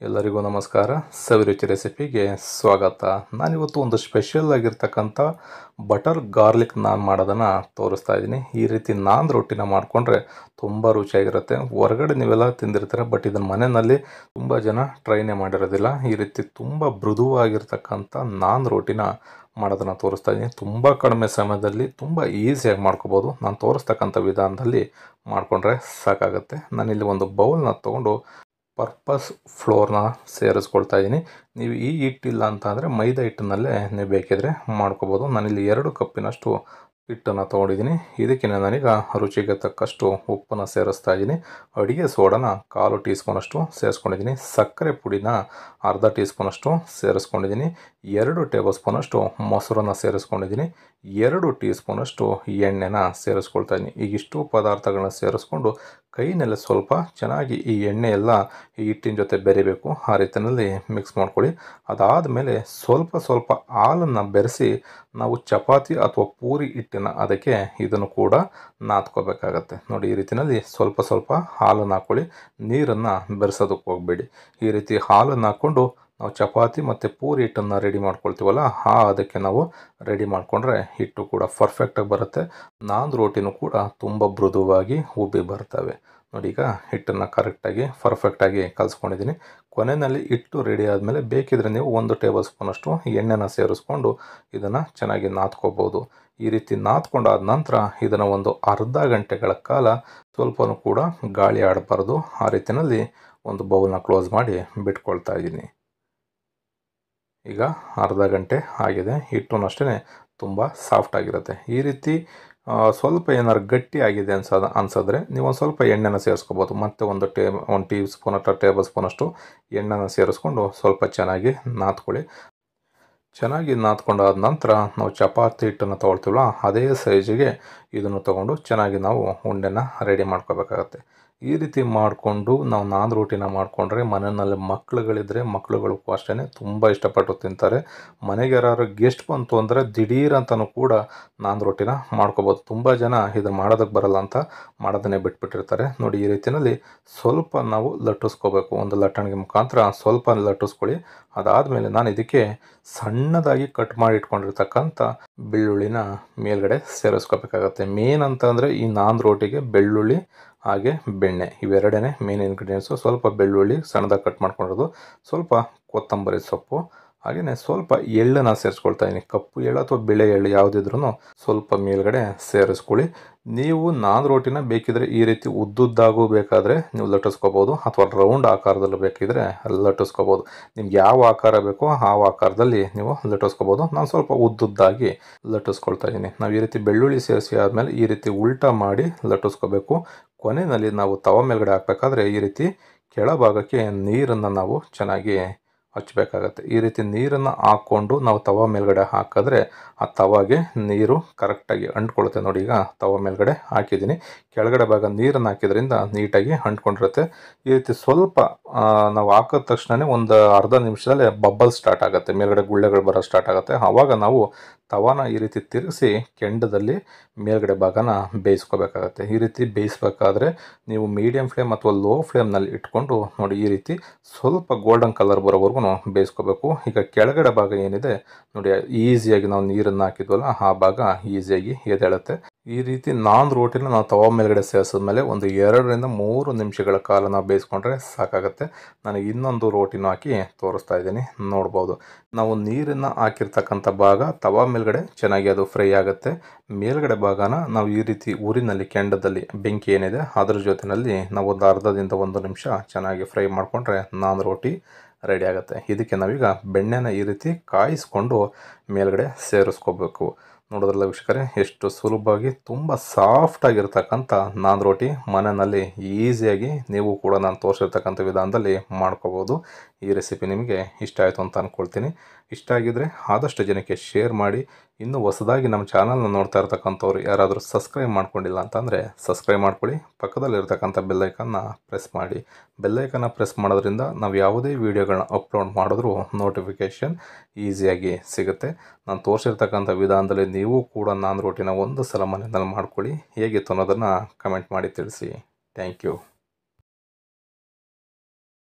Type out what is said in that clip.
ಎಲ್ಲರಿಗೂ ನಮಸ್ಕಾರ. ಸವಿರುಚಿ ರೆಸಿಪಿಗೆ ಸ್ವಾಗತ. ನಾನಿವತ್ತು ಒಂದು ಸ್ಪೆಷಲ್ ಆಗಿರ್ತಕ್ಕಂಥ ಬಟರ್ ಗಾರ್ಲಿಕ್ ನಾನ್ ಮಾಡೋದನ್ನು ತೋರಿಸ್ತಾ ಇದ್ದೀನಿ. ಈ ರೀತಿ ನಾನ್ ರೊಟ್ಟಿನ ಮಾಡಿಕೊಂಡ್ರೆ ತುಂಬ ರುಚಿಯಾಗಿರುತ್ತೆ. ಹೊರಗಡೆ ನೀವೆಲ್ಲ ತಿಂದಿರ್ತಾರೆ, ಬಟ್ ಇದನ್ನು ಮನೆಯಲ್ಲಿ ತುಂಬ ಜನ ಟ್ರೈನೇ ಮಾಡಿರೋದಿಲ್ಲ. ಈ ರೀತಿ ತುಂಬ ಮೃದುವಾಗಿರ್ತಕ್ಕಂಥ ನಾನ್ ರೊಟ್ಟಿನ ಮಾಡೋದನ್ನು ತೋರಿಸ್ತಾ ಇದ್ದೀನಿ. ತುಂಬ ಕಡಿಮೆ ಸಮಯದಲ್ಲಿ ತುಂಬ ಈಸಿಯಾಗಿ ಮಾಡ್ಕೋಬೋದು. ನಾನು ತೋರಿಸ್ತಕ್ಕಂಥ ವಿಧಾನದಲ್ಲಿ ಮಾಡಿಕೊಂಡ್ರೆ ಸಾಕಾಗುತ್ತೆ. ನಾನಿಲ್ಲಿ ಒಂದು ಬೌಲ್ನ ತೊಗೊಂಡು ಪರ್ಪಸ್ ಫ್ಲೋರ್ನ ಸೇರಿಸ್ಕೊಳ್ತಾ ಇದ್ದೀನಿ. ನೀವು ಈ ಹಿಟ್ಟಿಲ್ಲ ಅಂತ ಅಂದರೆ ಮೈದಾ ಹಿಟ್ಟಿನಲ್ಲೇ ನೀವು ಬೇಕಿದ್ರೆ ಮಾಡ್ಕೋಬೋದು. ನಾನಿಲ್ಲಿ 2 ಕಪ್ಪಿನಷ್ಟು ಹಿಟ್ಟನ್ನು ತೊಗೊಂಡಿದ್ದೀನಿ. ಇದಕ್ಕೆ ನಾನೀಗ ರುಚಿಗೆ ತಕ್ಕಷ್ಟು ಉಪ್ಪನ್ನು ಸೇರಿಸ್ತಾ ಇದ್ದೀನಿ. ಅಡುಗೆ ಸೋಡಾನ 1/4 ಟೀ ಸ್ಪೂನಷ್ಟು ಸೇರಿಸ್ಕೊಂಡಿದ್ದೀನಿ. ಸಕ್ಕರೆ ಪುಡಿನ ಅರ್ಧ ಟೀ ಸ್ಪೂನಷ್ಟು ಸೇರಿಸ್ಕೊಂಡಿದ್ದೀನಿ. 2 ಟೇಬಲ್ ಸ್ಪೂನಷ್ಟು ಮೊಸರನ್ನು ಸೇರಿಸ್ಕೊಂಡಿದ್ದೀನಿ. 2 ಟೀ ಸ್ಪೂನಷ್ಟು ಎಣ್ಣೆನ ಸೇರಿಸ್ಕೊಳ್ತಾ ಇದ್ದೀನಿ. ಈಗಿಷ್ಟು ಪದಾರ್ಥಗಳನ್ನ ಸೇರಿಸ್ಕೊಂಡು ಕೈನಲ್ಲಿ ಸ್ವಲ್ಪ ಚೆನ್ನಾಗಿ ಈ ಎಣ್ಣೆ ಎಲ್ಲ ಈ ಹಿಟ್ಟಿನ ಜೊತೆ ಬೆರಿಬೇಕು. ಆ ರೀತಿಯಲ್ಲಿ ಮಿಕ್ಸ್ ಮಾಡ್ಕೊಳ್ಳಿ. ಅದಾದಮೇಲೆ ಸ್ವಲ್ಪ ಹಾಲನ್ನು ಬೆರೆಸಿ ನಾವು ಚಪಾತಿ ಅಥವಾ ಪೂರಿ ಹಿಟ್ಟಿನ ಅದಕ್ಕೆ ಇದನ್ನು ಕೂಡ ನಾದ್ಕೋಬೇಕಾಗತ್ತೆ. ನೋಡಿ, ಈ ರೀತಿಯಲ್ಲಿ ಸ್ವಲ್ಪ ಹಾಲನ್ನು ಹಾಕ್ಕೊಳ್ಳಿ. ನೀರನ್ನು ಬೆರೆಸೋದಕ್ಕೆ ಹೋಗಬೇಡಿ. ಈ ರೀತಿ ಹಾಲನ್ನು ಹಾಕ್ಕೊಂಡು ನಾವು ಚಪಾತಿ ಮತ್ತು ಪೂರಿ ಹಿಟ್ಟನ್ನು ರೆಡಿ ಮಾಡ್ಕೊಳ್ತೀವಲ್ಲ, ಅದಕ್ಕೆ ನಾವು ರೆಡಿ ಮಾಡಿಕೊಂಡ್ರೆ ಹಿಟ್ಟು ಕೂಡ ಪರ್ಫೆಕ್ಟಾಗಿ ಬರುತ್ತೆ. ನಾನ್ ರೋಟಿನೂ ಕೂಡ ತುಂಬ ಮೃದುವಾಗಿ ಉಬ್ಬಿ ಬರ್ತವೆ. ನೋಡಿ, ಈಗ ಹಿಟ್ಟನ್ನು ಕರೆಕ್ಟಾಗಿ ಪರ್ಫೆಕ್ಟಾಗಿ ಕಲಿಸ್ಕೊಂಡಿದ್ದೀನಿ. ಕೊನೆಯಲ್ಲಿ ಹಿಟ್ಟು ರೆಡಿ ಆದಮೇಲೆ ಬೇಕಿದ್ರೆ ನೀವು 1 ಟೇಬಲ್ ಸ್ಪೂನಷ್ಟು ಎಣ್ಣೆನ ಸೇರಿಸ್ಕೊಂಡು ಇದನ್ನು ಚೆನ್ನಾಗಿ ನಾದ್ಕೋಬೋದು. ಈ ರೀತಿ ನಾದ್ಕೊಂಡಾದ ನಂತರ ಇದನ್ನು ಒಂದು ಅರ್ಧ ಗಂಟೆಗಳ ಕಾಲ ಸ್ವಲ್ಪನೂ ಕೂಡ ಗಾಳಿ ಆಡಬಾರ್ದು. ಆ ರೀತಿಯಲ್ಲಿ ಒಂದು ಬೌಲ್ನ ಕ್ಲೋಸ್ ಮಾಡಿ ಬಿಟ್ಕೊಳ್ತಾ ಇದ್ದೀನಿ. ಈಗ ಅರ್ಧ ಗಂಟೆ ಆಗಿದೆ. ಹಿಟ್ಟು ಅಷ್ಟೇ ತುಂಬ ಸಾಫ್ಟಾಗಿರುತ್ತೆ. ಈ ರೀತಿ ಸ್ವಲ್ಪ ಏನಾದ್ರು ಗಟ್ಟಿ ಆಗಿದೆ ಅನ್ಸಿದ್ರೆ ನೀವು ಒಂದು ಸ್ವಲ್ಪ ಎಣ್ಣೆನ ಸೇರಿಸ್ಕೋಬೋದು. ಮತ್ತು 1 ಟೀ ಸ್ಪೂನ್ ಅಥವಾ ಟೇಬಲ್ ಸ್ಪೂನಷ್ಟು ಎಣ್ಣೆನ ಸೇರಿಸ್ಕೊಂಡು ಸ್ವಲ್ಪ ಚೆನ್ನಾಗಿ ನಾದ್ಕೊಳ್ಳಿ. ಚೆನ್ನಾಗಿ ನಾದ್ಕೊಂಡಾದ ನಂತರ ನಾವು ಚಪಾತಿ ಹಿಟ್ಟನ್ನು ತೊಗೊಳ್ತೀವಲ್ಲ, ಅದೇ ಸೈಜಿಗೆ ಇದನ್ನು ತೊಗೊಂಡು ಚೆನ್ನಾಗಿ ನಾವು ಉಂಡೆನ ರೆಡಿ ಮಾಡ್ಕೋಬೇಕಾಗತ್ತೆ. ಈ ರೀತಿ ಮಾಡಿಕೊಂಡು ನಾವು ನಾನ್ ರೋಟಿನ ಮಾಡಿಕೊಂಡ್ರೆ ಮನೆಯಲ್ಲಿ ಮಕ್ಕಳುಗಳಿದ್ದರೆ ಮಕ್ಕಳುಗಳು ಅಷ್ಟೇ ತುಂಬ ಇಷ್ಟಪಟ್ಟು ತಿಂತಾರೆ. ಮನೆಗೆ ಯಾರು ಗೆಸ್ಟ್ ಬಂತು ಅಂದರೆ ದಿಢೀರಂತನೂ ಕೂಡ ನಾನ್ ರೋಟಿನ ಮಾಡ್ಕೋಬೋದು. ತುಂಬ ಜನ ಇದನ್ನು ಮಾಡೋದಕ್ಕೆ ಬರಲ್ಲ ಅಂತ ಮಾಡೋದನ್ನೇ ಬಿಟ್ಬಿಟ್ಟಿರ್ತಾರೆ. ನೋಡಿ, ಈ ರೀತಿಯಲ್ಲಿ ಸ್ವಲ್ಪ ನಾವು ಲಟ್ಟಿಸ್ಕೋಬೇಕು. ಒಂದು ಲಟ್ಟಣಿಗೆ ಮುಖಾಂತರ ಸ್ವಲ್ಪ ಲಟ್ಟಿಸ್ಕೊಳ್ಳಿ. ಅದಾದಮೇಲೆ ನಾನು ಇದಕ್ಕೆ ಸಣ್ಣದಾಗಿ ಕಟ್ ಮಾಡಿ ಇಟ್ಕೊಂಡಿರ್ತಕ್ಕಂಥ ಬೆಳ್ಳುಳ್ಳಿನ ಮೇಲ್ಗಡೆ ಸೇರಿಸ್ಕೋಬೇಕಾಗತ್ತೆ. ಮೇನ್ ಅಂತಂದರೆ ಈ ನಾನ್ ರೋಟಿಗೆ ಬೆಳ್ಳುಳ್ಳಿ ಹಾಗೆ ಬೆಣ್ಣೆ ಇವೆರಡೇ ಮೇನ್ ಇಂಗ್ರೀಡಿಯೆಂಟ್ಸು. ಸ್ವಲ್ಪ ಬೆಳ್ಳುಳ್ಳಿ ಸಣ್ಣದಾಗಿ ಕಟ್ ಮಾಡ್ಕೊಂಡಿರೋದು, ಸ್ವಲ್ಪ ಕೊತ್ತಂಬರಿ ಸೊಪ್ಪು, ಹಾಗೆಯೇ ಸ್ವಲ್ಪ ಎಳ್ಳನ್ನು ಸೇರಿಸ್ಕೊಳ್ತಾ ಇದ್ದೀನಿ. ಕಪ್ಪು ಎಳ್ಳು ಅಥವಾ ಬಿಳೆ ಎಳ್ಳು ಯಾವುದಿದ್ರೂ ಸ್ವಲ್ಪ ಮೇಲ್ಗಡೆ ಸೇರಿಸ್ಕೊಳ್ಳಿ. ನೀವು ನಾನ್ ರೋಟಿನ ಬೇಕಿದ್ರೆ ಈ ರೀತಿ ಉದ್ದುದ್ದಾಗೂ ಬೇಕಾದರೆ ನೀವು ಲಟ್ಟಿಸ್ಕೋಬೋದು, ಅಥವಾ ರೌಂಡ್ ಆಕಾರದಲ್ಲೂ ಬೇಕಿದ್ರೆ ಲಟ್ಟಿಸ್ಕೋಬೋದು. ನಿಮ್ಗೆ ಯಾವ ಆಕಾರ ಬೇಕೋ ಆ ಆಕಾರದಲ್ಲಿ ನೀವು ಲಟ್ಟಿಸ್ಕೋಬೋದು. ನಾನು ಸ್ವಲ್ಪ ಉದ್ದುದ್ದಾಗಿ ಲಟ್ಟಿಸ್ಕೊಳ್ತಾ ಇದ್ದೀನಿ. ನಾವು ಈ ರೀತಿ ಬೆಳ್ಳುಳ್ಳಿ ಸೇರಿಸಿ ಆದಮೇಲೆ ಈ ರೀತಿ ಉಲ್ಟಾ ಮಾಡಿ ಲಟ್ಟಿಸ್ಕೋಬೇಕು. ಕೊನೆಯಲ್ಲಿ ನಾವು ತವ ಮೇಲ್ಗಡೆ ಹಾಕಬೇಕಾದ್ರೆ ಈ ರೀತಿ ಕೆಳಭಾಗಕ್ಕೆ ನೀರನ್ನು ನಾವು ಚೆನ್ನಾಗಿ ಹಚ್ಚಬೇಕಾಗತ್ತೆ. ಈ ರೀತಿ ನೀರನ್ನು ಹಾಕ್ಕೊಂಡು ನಾವು ತವ ಮೇಲ್ಗಡೆ ಹಾಕಿದ್ರೆ ಆ ತವಾಗೆ ನೀರು ಕರೆಕ್ಟಾಗಿ ಅಂಟ್ಕೊಳುತ್ತೆ. ನೋಡಿ, ಈಗ ತವ ಮೇಲ್ಗಡೆ ಹಾಕಿದ್ದೀನಿ. ಕೆಳಗಡೆ ಭಾಗ ನೀರನ್ನು ಹಾಕಿದ್ರಿಂದ ನೀಟಾಗಿ ಅಂಟ್ಕೊಂಡಿರುತ್ತೆ. ಈ ರೀತಿ ಸ್ವಲ್ಪ ನಾವು ಹಾಕಿದ ತಕ್ಷಣ ಒಂದು ಅರ್ಧ ನಿಮಿಷದಲ್ಲೇ ಬಬ್ಬಲ್ ಸ್ಟಾರ್ಟ್ ಆಗುತ್ತೆ, ಮೇಲ್ಗಡೆ ಗುಳ್ಳೆಗಳು ಬರೋ ಸ್ಟಾರ್ಟ್ ಆಗುತ್ತೆ. ಆವಾಗ ನಾವು ತವಾನ ಈ ರೀತಿ ತಿರುಗಿಸಿ ಕೆಂಡದಲ್ಲಿ ಮೇಲ್ಗಡೆ ಭಾಗನ ಬೇಯಿಸ್ಕೋಬೇಕಾಗತ್ತೆ. ಈ ರೀತಿ ಬೇಯಿಸ್ಬೇಕಾದ್ರೆ ನೀವು ಮೀಡಿಯಮ್ ಫ್ಲೇಮ್ ಅಥವಾ ಲೋ ಫ್ಲೇಮ್ನಲ್ಲಿ ಇಟ್ಕೊಂಡು ನೋಡಿ, ಈ ರೀತಿ ಸ್ವಲ್ಪ ಗೋಲ್ಡನ್ ಕಲರ್ ಬರೋವರೆಗೂ ಬೇಯಿಸ್ಕೋಬೇಕು. ಈಗ ಕೆಳಗಡೆ ಭಾಗ ಏನಿದೆ ನೋಡಿ, ಈಸಿಯಾಗಿ ನಾವು ನೀರನ್ನು ಹಾಕಿದ್ವಲ್ಲ ಆ ಭಾಗ ಈಸಿಯಾಗಿ ಎದ್ದೇಳುತ್ತೆ. ಈ ರೀತಿ ನಾನ್ ರೋಟಿನ ನಾವು ತವ ಮೇಲ್ಗಡೆ ಸೇರಿಸಿದ್ಮೇಲೆ ಒಂದು 2-3 ನಿಮಿಷಗಳ ಕಾಲ ನಾವು ಬೇಯಿಸ್ಕೊಂಡ್ರೆ ಸಾಕಾಗುತ್ತೆ. ನನಗೆ ಇನ್ನೊಂದು ರೋಟಿನ ಹಾಕಿ ತೋರಿಸ್ತಾ ಇದ್ದೀನಿ, ನೋಡ್ಬೋದು. ನಾವು ನೀರನ್ನು ಹಾಕಿರ್ತಕ್ಕಂಥ ಭಾಗ ತವ ಮೇಲ್ಗಡೆ ಚೆನ್ನಾಗಿ ಅದು ಫ್ರೈ ಆಗುತ್ತೆ. ಮೇಲ್ಗಡೆ ಭಾಗನ ನಾವು ಈ ರೀತಿ ಊರಿನಲ್ಲಿ ಕೆಂಡದಲ್ಲಿ ಬೆಂಕಿ ಏನಿದೆ ಅದ್ರ ಜೊತೆಯಲ್ಲಿ ನಾವು ಒಂದು ಅರ್ಧದಿಂದ 1 ನಿಮಿಷ ಚೆನ್ನಾಗಿ ಫ್ರೈ ಮಾಡಿಕೊಂಡ್ರೆ ನಾನ್ ರೋಟಿ ರೆಡಿ ಆಗುತ್ತೆ. ಇದಕ್ಕೆ ನಾವೀಗ ಬೆಣ್ಣೆನ ಈ ರೀತಿ ಕಾಯಿಸ್ಕೊಂಡು ಮೇಲ್ಗಡೆ ಸೇರಿಸ್ಕೋಬೇಕು. ನೋಡೋದ್ರಲ್ಲ ವೀಕ್ಷಕರೇ, ಎಷ್ಟು ಸುಲಭವಾಗಿ ತುಂಬ ಸಾಫ್ಟಾಗಿರ್ತಕ್ಕಂಥ ನಾನ್ ರೋಟಿ ಮನೆಯಲ್ಲಿ ಈಸಿಯಾಗಿ ನೀವು ಕೂಡ ನಾನು ತೋರಿಸಿರ್ತಕ್ಕಂಥ ವಿಧಾನದಲ್ಲಿ ಮಾಡ್ಕೋಬೋದು. ಈ ರೆಸಿಪಿ ನಿಮಗೆ ಇಷ್ಟ ಆಯಿತು ಅಂತ ಅಂದ್ಕೊಳ್ತೀನಿ. ಇಷ್ಟ ಆಗಿದ್ದರೆ ಆದಷ್ಟು ಜನಕ್ಕೆ ಶೇರ್ ಮಾಡಿ. ಇನ್ನೂ ಹೊಸದಾಗಿ ನಮ್ಮ ಚಾನಲ್ನ ನೋಡ್ತಾ ಇರ್ತಕ್ಕಂಥವ್ರು ಯಾರಾದರೂ ಸಬ್ಸ್ಕ್ರೈಬ್ ಮಾಡ್ಕೊಂಡಿಲ್ಲ ಅಂತಂದರೆ ಸಬ್ಸ್ಕ್ರೈಬ್ ಮಾಡ್ಕೊಳ್ಳಿ. ಪಕ್ಕದಲ್ಲಿರ್ತಕ್ಕಂಥ ಬೆಲ್ಲೈಕನ್ನ ಪ್ರೆಸ್ ಮಾಡಿ. ಬೆಲ್ಲೈಕನ್ನ ಪ್ರೆಸ್ ಮಾಡೋದ್ರಿಂದ ನಾವು ಯಾವುದೇ ವೀಡಿಯೋಗಳನ್ನ ಅಪ್ಲೋಡ್ ಮಾಡಿದ್ರೂ ನೋಟಿಫಿಕೇಷನ್ ಈಸಿಯಾಗಿ ಸಿಗುತ್ತೆ. ನಾನು ತೋರಿಸಿರ್ತಕ್ಕಂಥ ವಿಧಾನದಲ್ಲಿ ನೀವು ಕೂಡ ನಾನ್ ರೋಟಿನ ಒಂದು ಸಲ ಮನೆಯಲ್ಲಿ ಮಾಡ್ಕೊಳ್ಳಿ. ಹೇಗಿತ್ತು ಅನ್ನೋದನ್ನು ಕಮೆಂಟ್ ಮಾಡಿ ತಿಳಿಸಿ. Thank you.